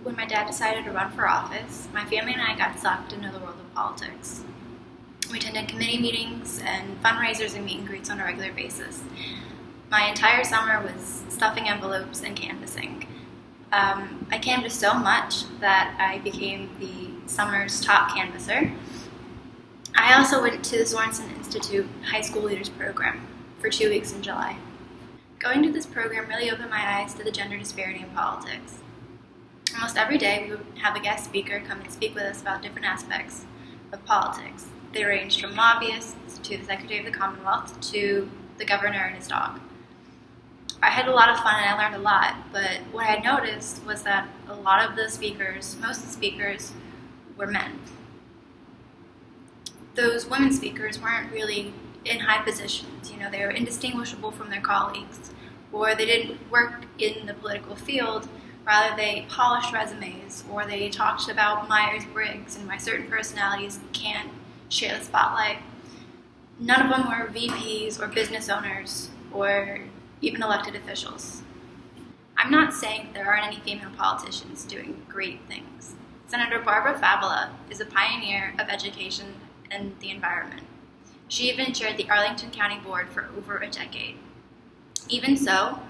When my dad decided to run for office, my family and I got sucked into the world of politics. We attended committee meetings and fundraisers and meet and greets on a regular basis. My entire summer was stuffing envelopes and canvassing. I canvassed so much that I became the summer's top canvasser. I also went to the Sorensen Institute High School Leaders Program for 2 weeks in July. Going to this program really opened my eyes to the gender disparity in politics. Almost every day we would have a guest speaker come and speak with us about different aspects of politics. They ranged from lobbyists to the Secretary of the Commonwealth to the governor and his dog. I had a lot of fun and I learned a lot, but what I noticed was that a lot of the speakers, most of the speakers, were men. Those women speakers weren't really in high positions. They were indistinguishable from their colleagues, or they didn't work in the political field. Rather, they polished resumes, or they talked about Myers-Briggs and why certain personalities can't share the spotlight. None of them were VPs or business owners or even elected officials. I'm not saying there aren't any female politicians doing great things. Senator Barbara Favela is a pioneer of education and the environment. She even chaired the Arlington County Board for over a decade. Even so,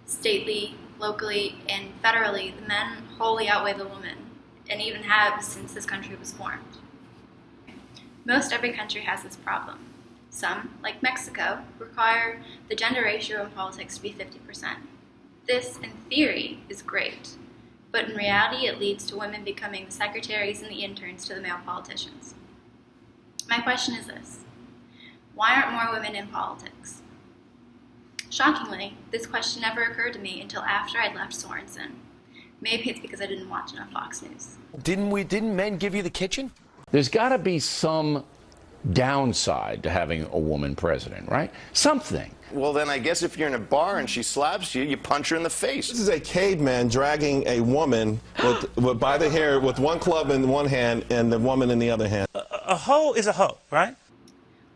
stately, locally, and federally, the men wholly outweigh the women, and even have since this country was formed. Most every country has this problem. Some, like Mexico, require the gender ratio in politics to be 50%. This, in theory, is great, but in reality it leads to women becoming the secretaries and the interns to the male politicians. My question is this: why aren't more women in politics? Shockingly, this question never occurred to me until after I'd left Sorensen. Maybe it's because I didn't watch enough Fox News. Didn't men give you the kitchen? There's got to be some downside to having a woman president, right? Something. Well, then I guess if you're in a bar and she slaps you, you punch her in the face. This is a caveman dragging a woman by the hair with one club in one hand and the woman in the other hand. A hoe is a hoe, right?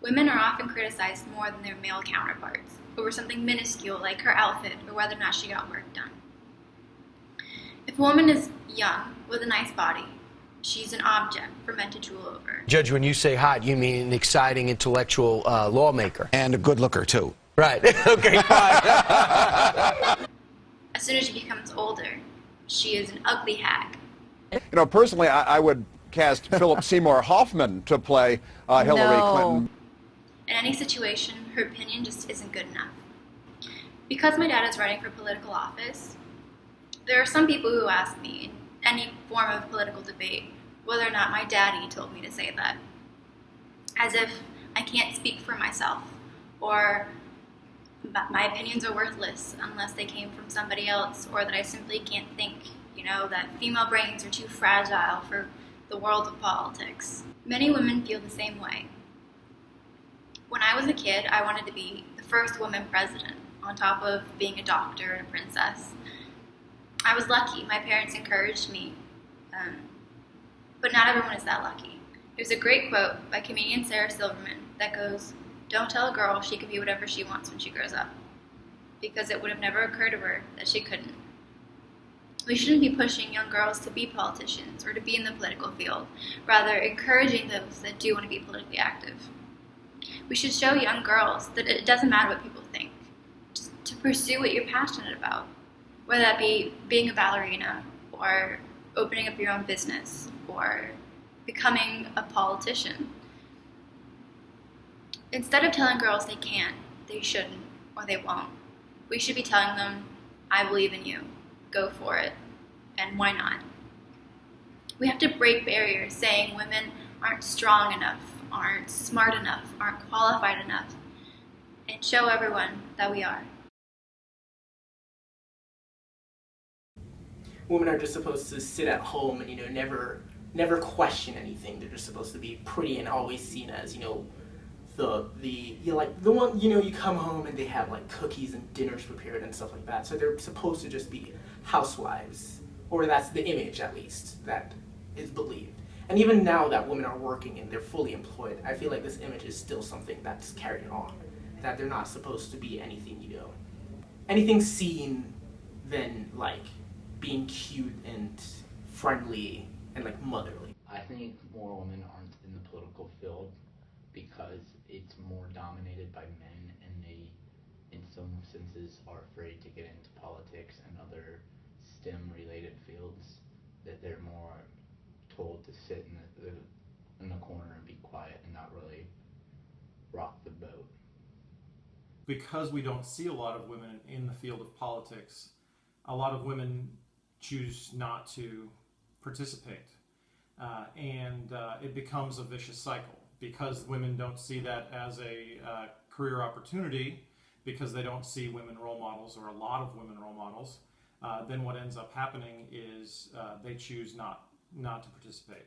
Women are often criticized more than their male counterparts over something minuscule like her outfit or whether or not she got work done. If a woman is young with a nice body, she's an object for men to drool over. Judge, when you say hot, you mean an exciting intellectual lawmaker. And a good looker, too. Right. Okay, fine. As soon as she becomes older, she is an ugly hag. Personally, I would cast Philip Seymour Hoffman to play Hillary Clinton. In any situation, her opinion just isn't good enough. Because my dad is running for political office, there are some people who ask me in any form of political debate whether or not my daddy told me to say that. As if I can't speak for myself, or my opinions are worthless unless they came from somebody else, or that I simply can't think, that female brains are too fragile for the world of politics. Many women feel the same way. When I was a kid, I wanted to be the first woman president, on top of being a doctor and a princess. I was lucky. My parents encouraged me, but not everyone is that lucky. There's a great quote by comedian Sarah Silverman that goes, "Don't tell a girl she can be whatever she wants when she grows up," because it would have never occurred to her that she couldn't. We shouldn't be pushing young girls to be politicians or to be in the political field, rather encouraging those that do want to be politically active. We should show young girls that it doesn't matter what people think, just to pursue what you're passionate about, whether that be being a ballerina or opening up your own business or becoming a politician. Instead of telling girls they can't, they shouldn't, or they won't, we should be telling them, I believe in you, go for it, and why not? We have to break barriers saying women aren't strong enough, aren't smart enough, aren't qualified enough, and show everyone that we are. Women are just supposed to sit at home and, never question anything. They're just supposed to be pretty and always seen as, the one, you come home and they have like cookies and dinners prepared and stuff like that. So they're supposed to just be housewives, or that's the image at least that is believed. And even now that women are working and they're fully employed, I feel like this image is still something that's carried on, that they're not supposed to be anything, anything seen than like being cute and friendly and like motherly. I think more women aren't in the political field because it's more dominated by men, and they, in some senses, are afraid to get into politics and other STEM-related fields, that they're more told to sit in the corner and be quiet and not really rock the boat. Because we don't see a lot of women in the field of politics, a lot of women choose not to participate. And it becomes a vicious cycle because women don't see that as a career opportunity, because they don't see women role models or a lot of women role models. Then what ends up happening is they choose not to participate.